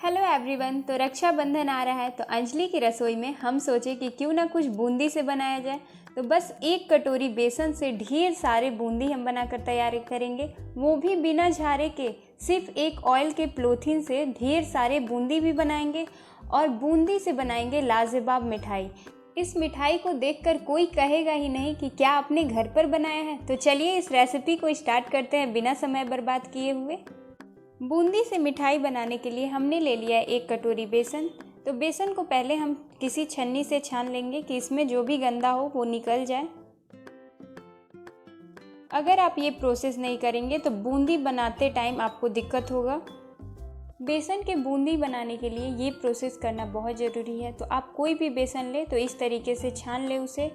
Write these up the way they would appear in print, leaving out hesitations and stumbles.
Hello everyone. तो रक्षाबंधन आ रहा है तो अंजलि की रसोई में हम सोचे कि क्यों ना कुछ बूंदी से बनाया जाए। तो बस 1 कटोरी बेसन से ढेर सारे बूंदी हम बनाकर तैयार करेंगे, वो भी बिना झारे के। सिर्फ एक ऑयल के पॉलीथिन से ढेर सारे बूंदी भी बनाएंगे और बूंदी से बनाएंगे लाजवाब मिठाई। इस मिठाई को देखकर कोई कहेगा ही नहीं कि क्या आपने घर पर बनाया है। तो चलिए इस रेसिपी को स्टार्ट करते हैं बिना समय बर्बाद किए हुए। बूंदी से मिठाई बनाने के लिए हमने ले लिया है 1 कटोरी बेसन। तो बेसन को पहले हम किसी छन्नी से छान लेंगे कि इसमें जो भी गंदा हो वो निकल जाए। अगर आप ये प्रोसेस नहीं करेंगे तो बूंदी बनाते टाइम आपको दिक्कत होगा। बेसन के बूंदी बनाने के लिए ये प्रोसेस करना बहुत ज़रूरी है। तो आप कोई भी बेसन ले तो इस तरीके से छान ले उसे।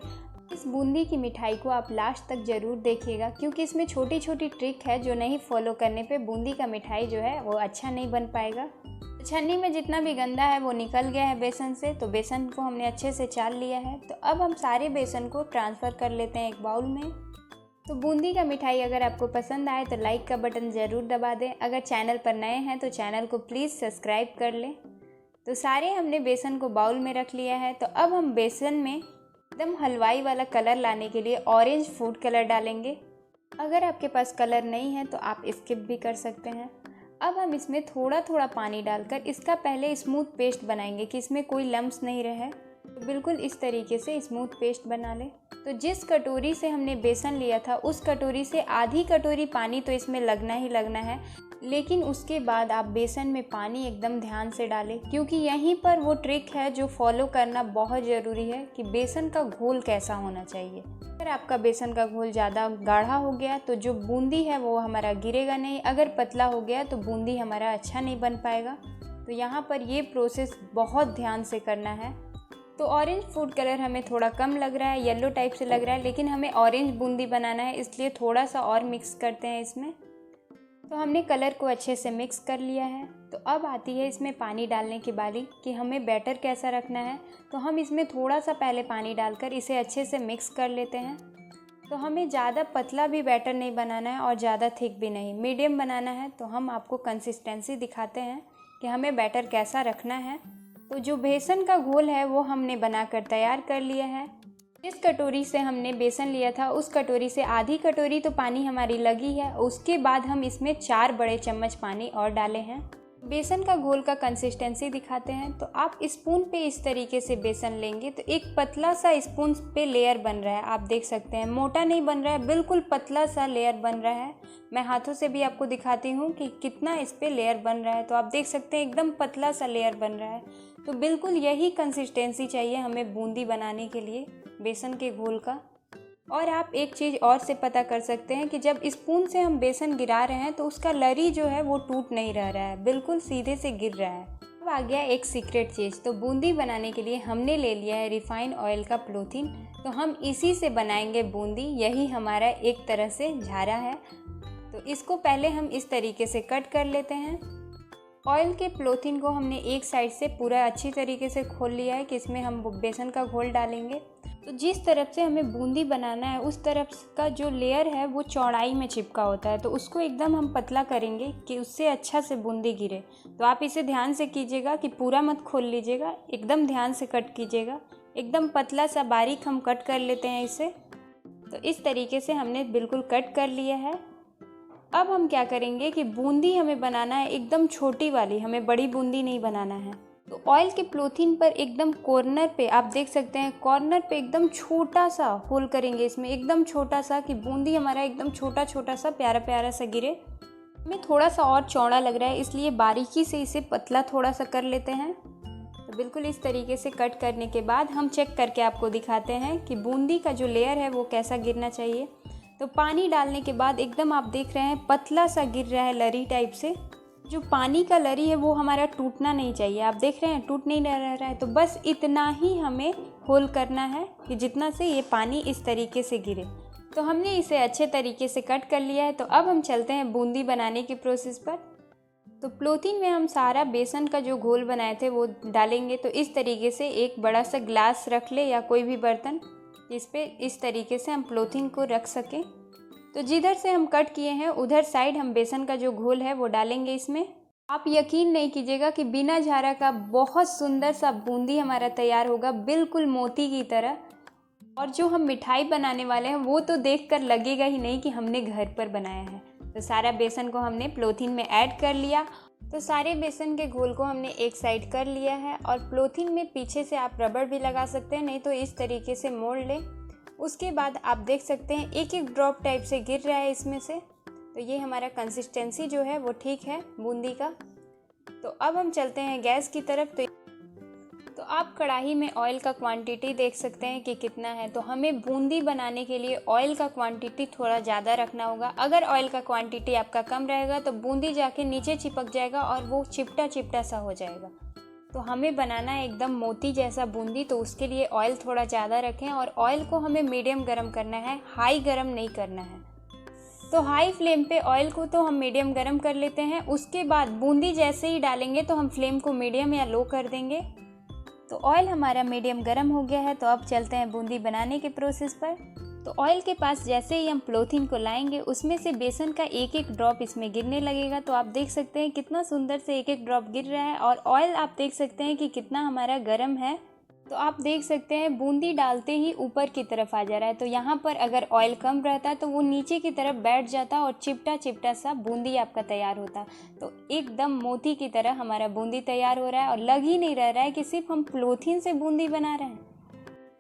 इस बूंदी की मिठाई को आप लास्ट तक ज़रूर देखिएगा, क्योंकि इसमें छोटी छोटी ट्रिक है जो नहीं फॉलो करने पे बूंदी का मिठाई जो है वो अच्छा नहीं बन पाएगा। छन्नी में जितना भी गंदा है वो निकल गया है बेसन से। तो बेसन को हमने अच्छे से चाल लिया है। तो अब हम सारे बेसन को ट्रांसफ़र कर लेते हैं एक बाउल में। तो बूंदी का मिठाई अगर आपको पसंद आए तो लाइक का बटन ज़रूर दबा दें। अगर चैनल पर नए हैं तो चैनल को प्लीज़ सब्सक्राइब कर लें। तो सारे हमने बेसन को बाउल में रख लिया है। तो अब हम बेसन में एकदम हलवाई वाला कलर लाने के लिए ऑरेंज फूड कलर डालेंगे। अगर आपके पास कलर नहीं है तो आप स्किप भी कर सकते हैं। अब हम इसमें थोड़ा थोड़ा पानी डालकर इसका पहले स्मूथ पेस्ट बनाएंगे कि इसमें कोई लम्स नहीं रहे। तो बिल्कुल इस तरीके से स्मूथ पेस्ट बना लें। तो जिस कटोरी से हमने बेसन लिया था उस कटोरी से आधी कटोरी पानी तो इसमें लगना ही लगना है, लेकिन उसके बाद आप बेसन में पानी एकदम ध्यान से डालें, क्योंकि यहीं पर वो ट्रिक है जो फॉलो करना बहुत ज़रूरी है कि बेसन का घोल कैसा होना चाहिए। अगर आपका बेसन का घोल ज़्यादा गाढ़ा हो गया तो जो बूंदी है वो हमारा गिरेगा नहीं। अगर पतला हो गया तो बूंदी हमारा अच्छा नहीं बन पाएगा। तो यहाँ पर ये प्रोसेस बहुत ध्यान से करना है। तो ऑरेंज फूड कलर हमें थोड़ा कम लग रहा है, येलो टाइप से लग रहा है, लेकिन हमें ऑरेंज बूंदी बनाना है, इसलिए थोड़ा सा और मिक्स करते हैं इसमें। तो हमने कलर को अच्छे से मिक्स कर लिया है। तो अब आती है इसमें पानी डालने की बारी कि हमें बैटर कैसा रखना है। तो हम इसमें थोड़ा सा पहले पानी डालकर इसे अच्छे से मिक्स कर लेते हैं। तो हमें ज़्यादा पतला भी बैटर नहीं बनाना है और ज़्यादा थिक भी नहीं, मीडियम बनाना है। तो हम आपको कंसिस्टेंसी दिखाते हैं कि हमें बैटर कैसा रखना है। तो जो बेसन का घोल है वो हमने बनाकर तैयार कर लिया है। जिस कटोरी से हमने बेसन लिया था उस कटोरी से आधी कटोरी तो पानी हमारी लगी है। उसके बाद हम इसमें 4 बड़े चम्मच पानी और डाले हैं। बेसन का घोल का कंसिस्टेंसी दिखाते हैं। तो आप स्पून पे इस तरीके से बेसन लेंगे तो एक पतला सा स्पून पे लेयर बन रहा है, आप देख सकते हैं। मोटा नहीं बन रहा है, बिल्कुल पतला सा लेयर बन रहा है। मैं हाथों से भी आपको दिखाती हूँ कि कितना इस पे लेयर बन रहा है। तो आप देख सकते हैं एकदम पतला सा लेयर बन रहा है। तो बिल्कुल यही कंसिस्टेंसी चाहिए हमें बूंदी बनाने के लिए बेसन के घोल का। और आप एक चीज़ और से पता कर सकते हैं कि जब स्पून से हम बेसन गिरा रहे हैं तो उसका लरी जो है वो टूट नहीं रह रहा है, बिल्कुल सीधे से गिर रहा है। अब आ गया एक सीक्रेट चीज़। तो बूंदी बनाने के लिए हमने ले लिया है रिफाइंड ऑयल का पॉलीथिन। तो हम इसी से बनाएंगे बूंदी। यही हमारा एक तरह से झारा है। तो इसको पहले हम इस तरीके से कट कर लेते हैं। ऑयल के पॉलीथिन को हमने एक साइड से पूरा अच्छी तरीके से खोल लिया है कि इसमें हम बेसन का घोल डालेंगे। तो जिस तरफ से हमें बूंदी बनाना है उस तरफ का जो लेयर है वो चौड़ाई में चिपका होता है। तो उसको एकदम हम पतला करेंगे कि उससे अच्छा से बूंदी गिरे। तो आप इसे ध्यान से कीजिएगा कि पूरा मत खोल लीजिएगा, एकदम ध्यान से कट कीजिएगा। एकदम पतला सा बारीक हम कट कर लेते हैं इसे। तो इस तरीके से हमने बिल्कुल कट कर लिया है। अब हम क्या करेंगे कि बूंदी हमें बनाना है एकदम छोटी वाली, हमें बड़ी बूंदी नहीं बनाना है। तो ऑयल के पॉलीथिन पर एकदम कॉर्नर पे आप देख सकते हैं, कॉर्नर पे एकदम छोटा सा होल करेंगे इसमें, एकदम छोटा सा, कि बूंदी हमारा एकदम छोटा छोटा सा प्यारा प्यारा सा गिरे। हमें थोड़ा सा और चौड़ा लग रहा है, इसलिए बारीकी से इसे पतला थोड़ा सा कर लेते हैं। तो बिल्कुल इस तरीके से कट करने के बाद हम चेक करके आपको दिखाते हैं कि बूंदी का जो लेयर है वो कैसा गिरना चाहिए। तो पानी डालने के बाद एकदम आप देख रहे हैं पतला सा गिर रहा है, लरी टाइप से। जो पानी का लरी है वो हमारा टूटना नहीं चाहिए, आप देख रहे हैं टूट नहीं रह रहा है। तो बस इतना ही हमें होल करना है कि जितना से ये पानी इस तरीके से गिरे। तो हमने इसे अच्छे तरीके से कट कर लिया है। तो अब हम चलते हैं बूंदी बनाने की प्रोसेस पर। तो पॉलीथिन में हम सारा बेसन का जो घोल बनाए थे वो डालेंगे। तो इस तरीके से एक बड़ा सा ग्लास रख ले या कोई भी बर्तन, इस पे इस तरीके से हम पॉलीथिन को रख सकें। तो जिधर से हम कट किए हैं उधर साइड हम बेसन का जो घोल है वो डालेंगे इसमें। आप यकीन नहीं कीजिएगा कि बिना झारा का बहुत सुंदर सा बूंदी हमारा तैयार होगा, बिल्कुल मोती की तरह। और जो हम मिठाई बनाने वाले हैं वो तो देखकर लगेगा ही नहीं कि हमने घर पर बनाया है। तो सारा बेसन को हमने पॉलीथीन में ऐड कर लिया। तो सारे बेसन के घोल को हमने एक साइड कर लिया है और पॉलीथीन में पीछे से आप रबड़ भी लगा सकते हैं, नहीं तो इस तरीके से मोड़ लें। उसके बाद आप देख सकते हैं एक एक ड्रॉप टाइप से गिर रहा है इसमें से। तो ये हमारा कंसिस्टेंसी जो है वो ठीक है बूंदी का। तो अब हम चलते हैं गैस की तरफ। तो आप कढ़ाई में ऑयल का क्वांटिटी देख सकते हैं कि कितना है। तो हमें बूंदी बनाने के लिए ऑयल का क्वांटिटी थोड़ा ज़्यादा रखना होगा। अगर ऑयल का क्वांटिटी आपका कम रहेगा तो बूंदी जाके नीचे चिपक जाएगा और वो चिपटा चिपटा सा हो जाएगा। तो हमें बनाना है एकदम मोती जैसा बूंदी, तो उसके लिए ऑयल थोड़ा ज़्यादा रखें और ऑयल को हमें मीडियम गरम करना है, हाई गरम नहीं करना है। तो हाई फ्लेम पे ऑयल को तो हम मीडियम गरम कर लेते हैं। उसके बाद बूंदी जैसे ही डालेंगे तो हम फ्लेम को मीडियम या लो कर देंगे। तो ऑयल हमारा मीडियम गरम हो गया है। तो अब चलते हैं बूंदी बनाने के प्रोसेस पर। तो ऑयल के पास जैसे ही हम पॉलीथीन को लाएंगे उसमें से बेसन का एक एक ड्रॉप इसमें गिरने लगेगा। तो आप देख सकते हैं कितना सुंदर से एक एक ड्रॉप गिर रहा है और ऑयल आप देख सकते हैं कि कितना हमारा गर्म है। तो आप देख सकते हैं बूंदी डालते ही ऊपर की तरफ आ जा रहा है। तो यहाँ पर अगर ऑयल कम रहता तो वो नीचे की तरफ बैठ जाता और चिपटा चिपटा सा बूंदी आपका तैयार होता। तो एकदम मोती की तरह हमारा बूंदी तैयार हो रहा है और लग ही नहीं रह रहा है कि सिर्फ हम पॉलीथीन से बूंदी बना रहे हैं।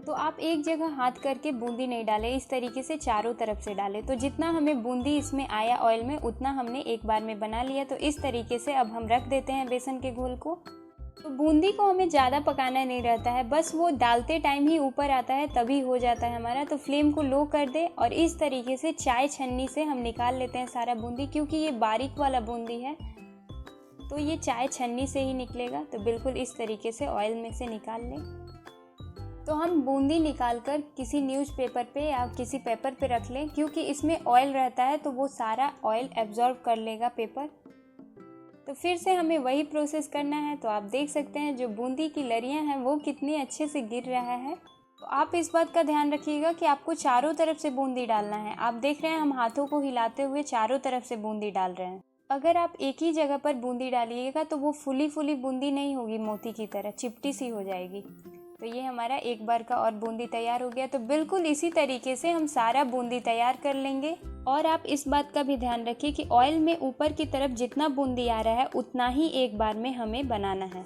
तो आप एक जगह हाथ करके बूंदी नहीं डालें, इस तरीके से चारों तरफ से डालें। तो जितना हमें बूंदी इसमें आया ऑयल में उतना हमने एक बार में बना लिया। तो इस तरीके से अब हम रख देते हैं बेसन के घोल को। तो बूंदी को हमें ज़्यादा पकाना नहीं रहता है, बस वो डालते टाइम ही ऊपर आता है तभी हो जाता है हमारा। तो फ्लेम को लो कर दे और इस तरीके से चाय छन्नी से हम निकाल लेते हैं सारा बूंदी, क्योंकि ये बारीक वाला बूंदी है तो ये चाय छन्नी से ही निकलेगा। तो बिल्कुल इस तरीके से ऑयल में से निकाल लें। तो हम बूंदी निकालकर किसी न्यूज़पेपर पे या किसी पेपर पे रख लें, क्योंकि इसमें ऑयल रहता है तो वो सारा ऑयल एब्जॉर्ब कर लेगा पेपर। तो फिर से हमें वही प्रोसेस करना है। तो आप देख सकते हैं जो बूंदी की लड़ियां हैं वो कितनी अच्छे से गिर रहा है। तो आप इस बात का ध्यान रखिएगा कि आपको चारों तरफ से बूंदी डालना है। आप देख रहे हैं हम हाथों को हिलाते हुए चारों तरफ से बूंदी डाल रहे हैं। अगर आप एक ही जगह पर बूंदी डालिएगा तो वो फुली फुली बूंदी नहीं होगी, मोती की तरह चिपटी सी हो जाएगी। तो ये हमारा एक बार का और बूंदी तैयार हो गया। तो बिल्कुल इसी तरीके से हम सारा बूंदी तैयार कर लेंगे। और आप इस बात का भी ध्यान रखिए कि ऑयल में ऊपर की तरफ जितना बूंदी आ रहा है उतना ही एक बार में हमें बनाना है।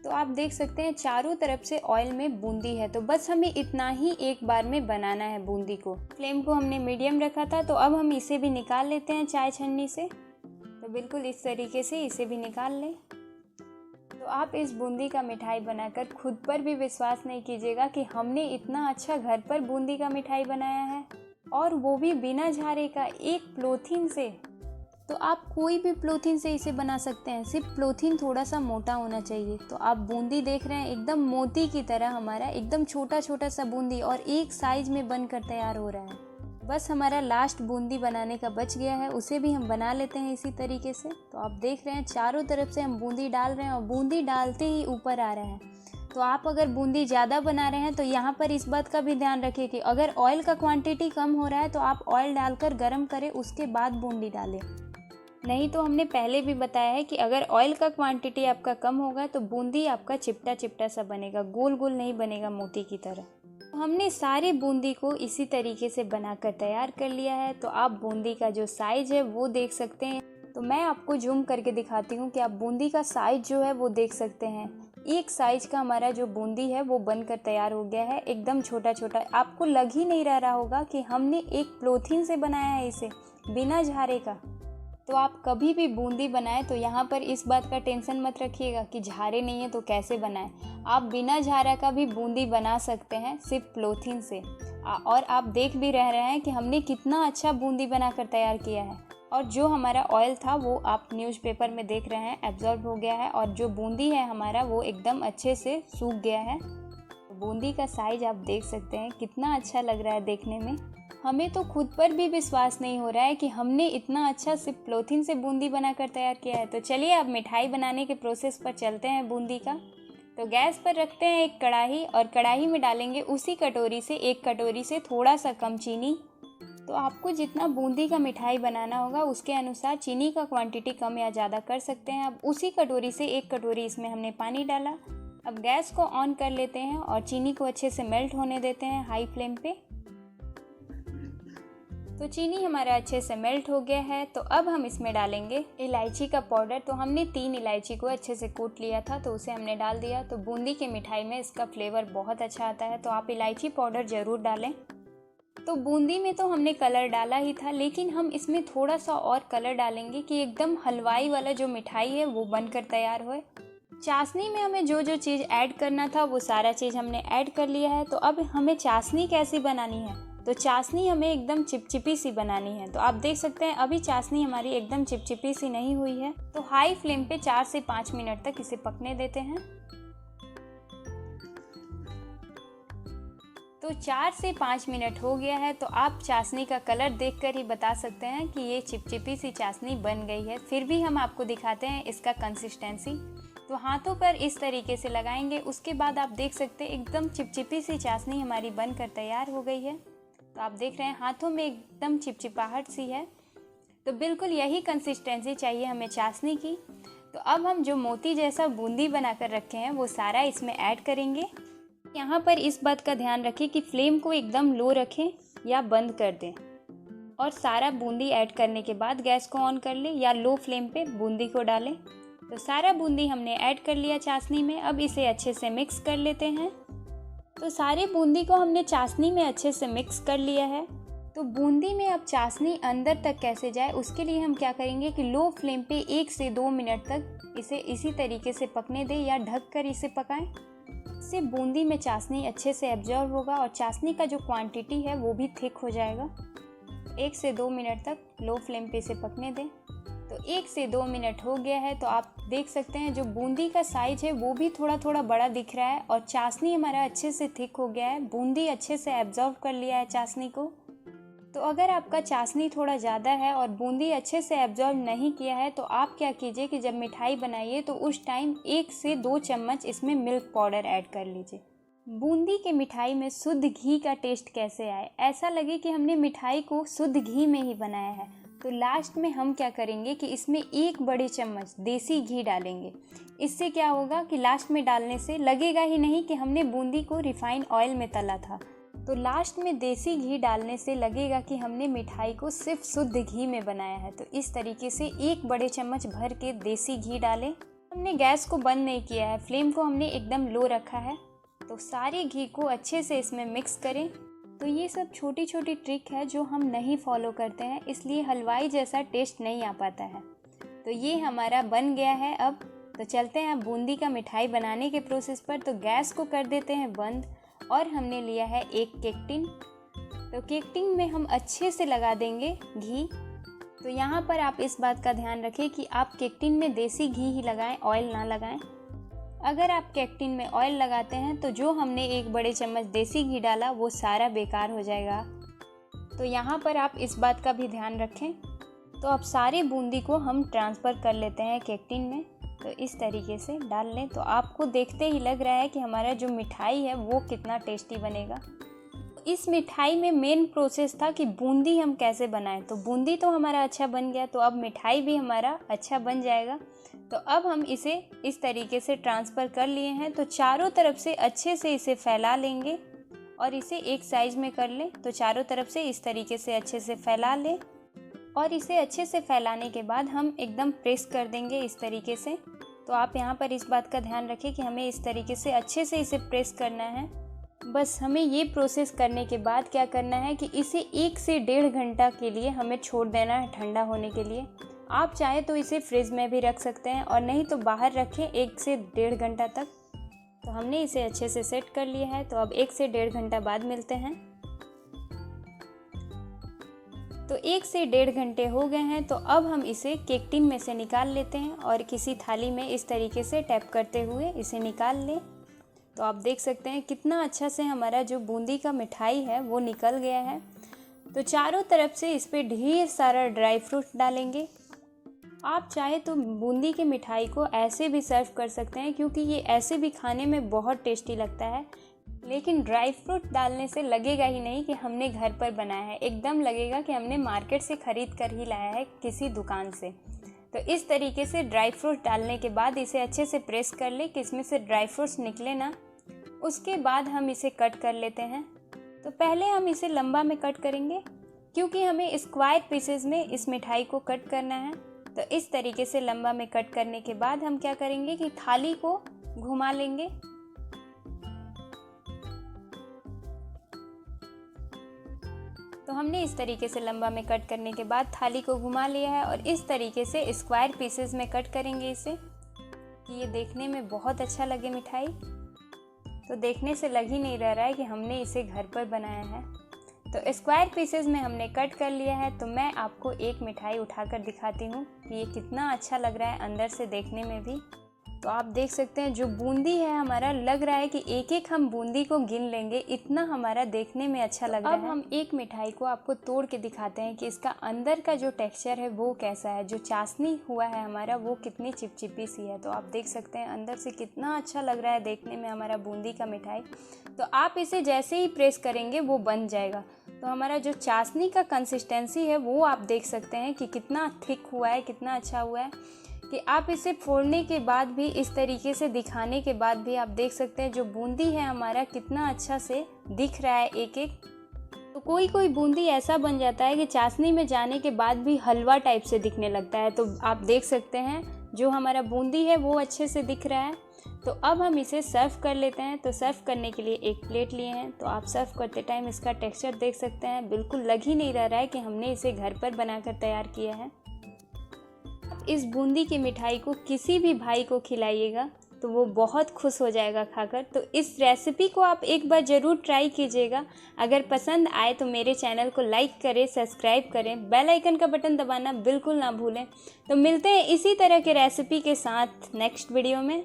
तो आप देख सकते हैं चारों तरफ से ऑयल में बूंदी है, तो बस हमें इतना ही एक बार में बनाना है बूंदी को। फ्लेम को हमने मीडियम रखा था। तो अब हम इसे भी निकाल लेते हैं चाय छन्नी से। तो बिल्कुल इस तरीके से इसे भी निकाल लें। तो आप इस बूंदी का मिठाई बनाकर खुद पर भी विश्वास नहीं कीजिएगा कि हमने इतना अच्छा घर पर बूंदी का मिठाई बनाया है, और वो भी बिना झारे का, एक पॉलीथीन से। तो आप कोई भी पॉलीथीन से इसे बना सकते हैं, सिर्फ पॉलीथीन थोड़ा सा मोटा होना चाहिए। तो आप बूंदी देख रहे हैं एकदम मोती की तरह हमारा एकदम छोटा छोटा सा बूंदी और एक साइज में बनकर तैयार हो रहा है। बस हमारा लास्ट बूंदी बनाने का बच गया है, उसे भी हम बना लेते हैं इसी तरीके से। तो आप देख रहे हैं चारों तरफ से हम बूंदी डाल रहे हैं और बूंदी डालते ही ऊपर आ रहा है। तो आप अगर बूंदी ज़्यादा बना रहे हैं तो यहाँ पर इस बात का भी ध्यान रखिए कि अगर ऑयल का क्वांटिटी कम हो रहा है तो आप ऑयल डालकर गर्म करें, उसके बाद बूंदी डालें। नहीं तो हमने पहले भी बताया है कि अगर ऑयल का क्वांटिटी आपका कम होगा तो बूंदी आपका चिपटा चिपटा सा बनेगा, गोल गोल नहीं बनेगा मोती की तरह। तो हमने सारे बूंदी को इसी तरीके से बनाकर तैयार कर लिया है। तो आप बूंदी का जो साइज है वो देख सकते हैं। तो मैं आपको जूम करके दिखाती हूँ कि आप बूंदी का साइज जो है वो देख सकते हैं। एक साइज का हमारा जो बूंदी है वो बनकर तैयार हो गया है, एकदम छोटा छोटा। आपको लग ही नहीं रहा होगा कि हमने एक पॉलीथीन से बनाया है इसे, बिना झारे का। तो आप कभी भी बूंदी बनाएं तो यहाँ पर इस बात का टेंशन मत रखिएगा कि झारे नहीं है तो कैसे बनाएं। आप बिना झारा का भी बूंदी बना सकते हैं सिर्फ पॉलीथीन से। और आप देख भी रह रहे हैं कि हमने कितना अच्छा बूंदी बनाकर तैयार किया है। और जो हमारा ऑयल था वो आप न्यूज़पेपर में देख रहे हैं एब्जॉर्ब हो गया है, और जो बूंदी है हमारा वो एकदम अच्छे से सूख गया है। तो बूंदी का साइज आप देख सकते हैं कितना अच्छा लग रहा है देखने में। हमें तो खुद पर भी विश्वास नहीं हो रहा है कि हमने इतना अच्छा सिर्फ पॉलीथीन से बूंदी बनाकर तैयार किया है। तो चलिए अब मिठाई बनाने के प्रोसेस पर चलते हैं बूंदी का। तो गैस पर रखते हैं एक कढ़ाई और कढ़ाई में डालेंगे उसी कटोरी से, एक कटोरी से थोड़ा सा कम चीनी। तो आपको जितना बूंदी का मिठाई बनाना होगा उसके अनुसार चीनी का क्वांटिटी कम या ज़्यादा कर सकते हैं। अब उसी कटोरी से 1 कटोरी इसमें हमने पानी डाला। अब गैस को ऑन कर लेते हैं और चीनी को अच्छे से मेल्ट होने देते हैं हाई फ्लेम पे। तो चीनी हमारा अच्छे से मेल्ट हो गया है। तो अब हम इसमें डालेंगे इलायची का पाउडर। तो हमने 3 इलायची को अच्छे से कूट लिया था, तो उसे हमने डाल दिया। तो बूंदी की मिठाई में इसका फ्लेवर बहुत अच्छा आता है, तो आप इलायची पाउडर ज़रूर डालें। तो बूंदी में तो हमने कलर डाला ही था, लेकिन हम इसमें थोड़ा सा और कलर डालेंगे कि एकदम हलवाई वाला जो मिठाई है वो बनकर तैयार होए। चाशनी में हमें जो जो चीज़ ऐड करना था वो सारा चीज़ हमने ऐड कर लिया है। तो अब हमें चाशनी कैसी बनानी है, तो चाशनी हमें एकदम चिपचिपी सी बनानी है। तो आप देख सकते हैं अभी चाशनी हमारी एकदम चिपचिपी सी नहीं हुई है। तो हाई फ्लेम पे 4 से 5 मिनट तक इसे पकने देते हैं। तो 4 से 5 मिनट हो गया है। तो आप चाशनी का कलर देखकर ही बता सकते हैं कि ये चिपचिपी सी चाशनी बन गई है। फिर भी हम आपको दिखाते हैं इसका कंसिस्टेंसी। तो हाथों पर इस तरीके से लगाएंगे, उसके बाद आप देख सकते हैं एकदम चिपचिपी सी चाशनी हमारी बनकर तैयार हो गई है। तो आप देख रहे हैं हाथों में एकदम चिपचिपाहट सी है। तो बिल्कुल यही कंसिस्टेंसी चाहिए हमें चाशनी की। तो अब हम जो मोती जैसा बूंदी बनाकर रखे हैं वो सारा इसमें ऐड करेंगे। यहाँ पर इस बात का ध्यान रखें कि फ्लेम को एकदम लो रखें या बंद कर दें। और सारा बूंदी ऐड करने के बाद गैस को ऑन कर लें या लो फ्लेम पे बूंदी को डालें। तो सारा बूंदी हमने ऐड कर लिया चाशनी में। अब इसे अच्छे से मिक्स कर लेते हैं। तो सारी बूंदी को हमने चाशनी में अच्छे से मिक्स कर लिया है। तो बूंदी में अब चाशनी अंदर तक कैसे जाए उसके लिए हम क्या करेंगे कि लो फ्लेम पे 1 से 2 मिनट तक इसे इसी तरीके से पकने दें या ढक कर इसे पकाएं। इससे बूंदी में चाशनी अच्छे से एब्जॉर्ब होगा और चाशनी का जो क्वांटिटी है वो भी थिक हो जाएगा। 1 से 2 मिनट तक लो फ्लेम पे इसे पकने दें। तो 1 से 2 मिनट हो गया है। तो आप देख सकते हैं जो बूंदी का साइज है वो भी थोड़ा थोड़ा बड़ा दिख रहा है और चाशनी हमारा अच्छे से थिक हो गया है। बूंदी अच्छे से एब्जॉर्ब कर लिया है चाशनी को। तो अगर आपका चाशनी थोड़ा ज़्यादा है और बूंदी अच्छे से एब्जॉर्ब नहीं किया है तो आप क्या कीजिए कि जब मिठाई बनाइए तो उस टाइम 1 से 2 चम्मच इसमें मिल्क पाउडर ऐड कर लीजिए। बूंदी के मिठाई में शुद्ध घी का टेस्ट कैसे आए, ऐसा लगे कि हमने मिठाई को शुद्ध घी में ही बनाया है, तो लास्ट में हम क्या करेंगे कि इसमें 1 बड़े चम्मच देसी घी डालेंगे। इससे क्या होगा कि लास्ट में डालने से लगेगा ही नहीं कि हमने बूंदी को रिफाइंड ऑयल में तला था। तो लास्ट में देसी घी डालने से लगेगा कि हमने मिठाई को सिर्फ शुद्ध घी में बनाया है। तो इस तरीके से 1 बड़े चम्मच भर के देसी घी डालें। हमने गैस को बंद नहीं किया है, फ्लेम को हमने एकदम लो रखा है। तो सारे घी को अच्छे से इसमें मिक्स करें। तो ये सब छोटी छोटी ट्रिक है जो हम नहीं फॉलो करते हैं, इसलिए हलवाई जैसा टेस्ट नहीं आ पाता है। तो ये हमारा बन गया है। अब तो चलते हैं बूंदी का मिठाई बनाने के प्रोसेस पर। तो गैस को कर देते हैं बंद और हमने लिया है एक केक टिन। तो केक टिन में हम अच्छे से लगा देंगे घी। तो यहाँ पर आप इस बात का ध्यान रखें कि आप केक टिन में देसी घी ही लगाएं, ऑयल ना लगाएं। अगर आप केक टिन में ऑयल लगाते हैं तो जो हमने 1 बड़े चम्मच देसी घी डाला वो सारा बेकार हो जाएगा। तो यहाँ पर आप इस बात का भी ध्यान रखें। तो अब सारे बूंदी को हम ट्रांसफ़र कर लेते हैं केक टिन में। तो इस तरीके से डाल लें तो आपको देखते ही लग रहा है कि हमारा जो मिठाई है वो कितना टेस्टी बनेगा। इस मिठाई में मेन प्रोसेस था कि बूंदी हम कैसे बनाएं। तो बूंदी तो हमारा अच्छा बन गया, तो अब मिठाई भी हमारा अच्छा बन जाएगा। तो अब हम इसे इस तरीके से ट्रांसफ़र कर लिए हैं। तो चारों तरफ से अच्छे से इसे फैला लेंगे और इसे एक साइज में कर लें। तो चारों तरफ से इस तरीके से अच्छे से फैला लें और इसे अच्छे से फैलाने के बाद हम एकदम प्रेस कर देंगे इस तरीके से। तो आप यहाँ पर इस बात का ध्यान रखें कि हमें इस तरीके से अच्छे से इसे प्रेस करना है। बस हमें ये प्रोसेस करने के बाद क्या करना है कि इसे 1 से 1.5 घंटा के लिए हमें छोड़ देना है ठंडा होने के लिए। आप चाहे तो इसे फ्रिज में भी रख सकते हैं और नहीं तो बाहर रखें 1 से 1.5 घंटा तक। तो हमने इसे अच्छे से सेट कर लिया है। तो अब 1 से 1.5 घंटा बाद मिलते हैं। तो 1 से 1.5 घंटे हो गए हैं। तो अब हम इसे केक टिन में से निकाल लेते हैं और किसी थाली में इस तरीके से टैप करते हुए इसे निकाल लें। तो आप देख सकते हैं कितना अच्छा से हमारा जो बूंदी का मिठाई है वो निकल गया है। तो चारों तरफ से इस पर ढेर सारा ड्राई फ्रूट डालेंगे। आप चाहे तो बूंदी की मिठाई को ऐसे भी सर्व कर सकते हैं, क्योंकि ये ऐसे भी खाने में बहुत टेस्टी लगता है। लेकिन ड्राई फ्रूट डालने से लगेगा ही नहीं कि हमने घर पर बनाया है, एकदम लगेगा कि हमने मार्केट से ख़रीद कर ही लाया है किसी दुकान से। तो इस तरीके से ड्राई फ्रूट डालने के बाद इसे अच्छे से प्रेस कर ले कि इसमें से ड्राई फ्रूट्स निकले ना। उसके बाद हम इसे कट कर लेते हैं। तो पहले हम इसे लंबा में कट करेंगे क्योंकि हमें स्क्वायर पीसेस में इस मिठाई को कट करना है। तो इस तरीके से लंबा में कट करने के बाद हम क्या करेंगे कि थाली को घुमा लेंगे। तो हमने इस तरीके से लंबा में कट करने के बाद थाली को घुमा लिया है और इस तरीके से स्क्वायर पीसेस में कट करेंगे इसे कि ये देखने में बहुत अच्छा लगे मिठाई। तो देखने से लग ही नहीं रहा है कि हमने इसे घर पर बनाया है। तो स्क्वायर पीसेस में हमने कट कर लिया है। तो मैं आपको एक मिठाई उठाकर दिखाती हूँ कि ये कितना अच्छा लग रहा है अंदर से देखने में भी। तो आप देख सकते हैं जो बूंदी है हमारा, लग रहा है कि एक एक हम बूंदी को गिन लेंगे, इतना हमारा देखने में अच्छा लग रहा है। अब हम एक मिठाई को आपको तोड़ के दिखाते हैं कि इसका अंदर का जो टेक्सचर है वो कैसा है। जो चाशनी हुआ है हमारा वो कितनी चिपचिपी सी है। तो आप देख सकते हैं अंदर से कितना अच्छा लग रहा है देखने में हमारा बूंदी का मिठाई। तो आप इसे जैसे ही प्रेस करेंगे वो बन जाएगा। तो हमारा जो चाशनी का कंसिस्टेंसी है वो आप देख सकते हैं कि कितना थिक हुआ है, कितना अच्छा हुआ है कि आप इसे फोड़ने के बाद भी, इस तरीके से दिखाने के बाद भी आप देख सकते हैं जो बूंदी है हमारा कितना अच्छा से दिख रहा है एक एक। तो कोई कोई बूंदी ऐसा बन जाता है कि चाशनी में जाने के बाद भी हलवा टाइप से दिखने लगता है। तो आप देख सकते हैं जो हमारा बूंदी है वो अच्छे से दिख रहा है। तो अब हम इसे सर्व कर लेते हैं। तो सर्व करने के लिए एक प्लेट लिए हैं। तो आप सर्व करते टाइम इसका टेक्सचर देख सकते हैं, बिल्कुल लग ही नहीं रहा है कि हमने इसे घर पर बनाकर तैयार किया है। इस बूंदी की मिठाई को किसी भी भाई को खिलाइएगा तो वो बहुत खुश हो जाएगा खाकर। तो इस रेसिपी को आप एक बार ज़रूर ट्राई कीजिएगा। अगर पसंद आए तो मेरे चैनल को लाइक करें, सब्सक्राइब करें, बेल आइकन का बटन दबाना बिल्कुल ना भूलें। तो मिलते हैं इसी तरह के रेसिपी के साथ नेक्स्ट वीडियो में।